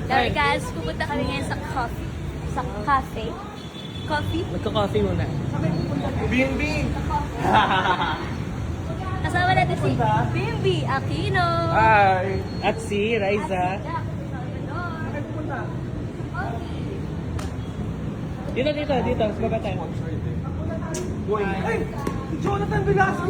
Kaya guys, pupunta kami ngayon sa coffee. Sa cafe. Coffee? Magka-coffee muna. Bing! Kasama natin si Bimby Aquino. Hi! At si Raisa. Dito. Mas baba tayo. Ay! Jonathan Velasco!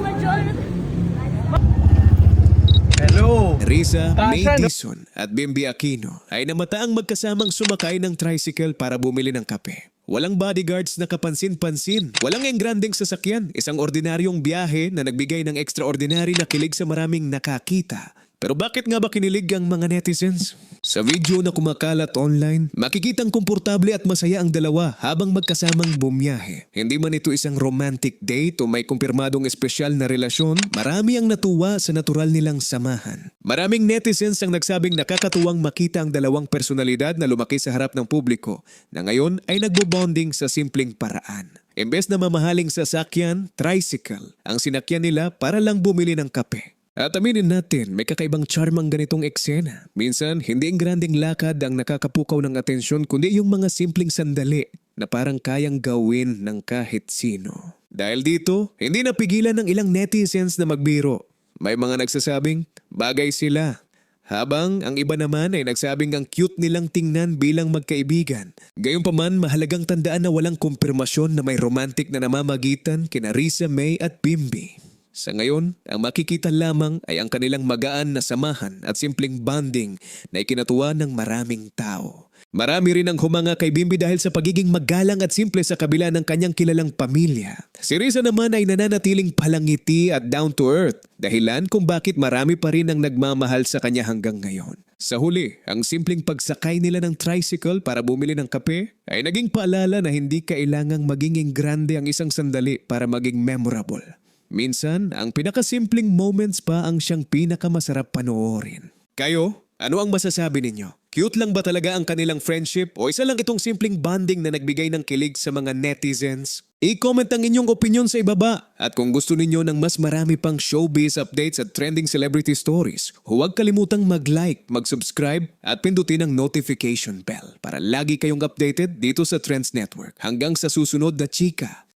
Hello! Risa, Tasha, May no? Dizon at Bimby Aquino ay namataang magkasamang sumakay ng tricycle para bumili ng kape. Walang bodyguards na kapansin-pansin. Walang engrandeng sasakyan. Isang ordinaryong biyahe na nagbigay ng extraordinary na kilig sa maraming nakakita. Pero bakit nga ba kinilig ang mga netizens? Sa video na kumakalat online, makikitang komportable at masaya ang dalawa habang magkasamang bumiyahe. Hindi man ito isang romantic date o may kumpirmadong espesyal na relasyon, marami ang natuwa sa natural nilang samahan. Maraming netizens ang nagsabing nakakatuwang makita ang dalawang personalidad na lumaki sa harap ng publiko na ngayon ay nagbobonding sa simpleng paraan. Imbes na mamahaling sasakyan, tricycle, ang sinakyan nila para lang bumili ng kape. At aminin natin, may kakaibang charm ang ganitong eksena. Minsan, hindi ang granding lakad ang nakakapukaw ng atensyon kundi yung mga simpleng sandali na parang kayang gawin ng kahit sino. Dahil dito, hindi napigilan ng ilang netizens na magbiro. May mga nagsasabing, bagay sila. Habang ang iba naman ay nagsabing ang cute nilang tingnan bilang magkaibigan. Gayunpaman, mahalagang tandaan na walang kumpirmasyon na may romantic na namamagitan kina Risa, May at Bimby. Sa ngayon, ang makikita lamang ay ang kanilang magaan na samahan at simpleng bonding na ikinatuwa ng maraming tao. Marami rin ang humanga kay Bimby dahil sa pagiging magalang at simple sa kabila ng kanyang kilalang pamilya. Si Risa naman ay nananatiling palangiti at down to earth, dahilan kung bakit marami pa rin ang nagmamahal sa kanya hanggang ngayon. Sa huli, ang simpleng pagsakay nila ng tricycle para bumili ng kape ay naging paalala na hindi kailangang maging grande ang isang sandali para maging memorable. Minsan, ang pinakasimpleng moments pa ang siyang pinakamasarap panoorin. Kayo, ano ang masasabi ninyo? Cute lang ba talaga ang kanilang friendship o isa lang itong simpleng bonding na nagbigay ng kilig sa mga netizens? I-comment ang inyong opinion sa ibaba. At kung gusto ninyo ng mas marami pang showbiz updates at trending celebrity stories, huwag kalimutang mag-like, mag-subscribe at pindutin ang notification bell para lagi kayong updated dito sa Trends Network. Hanggang sa susunod na chika.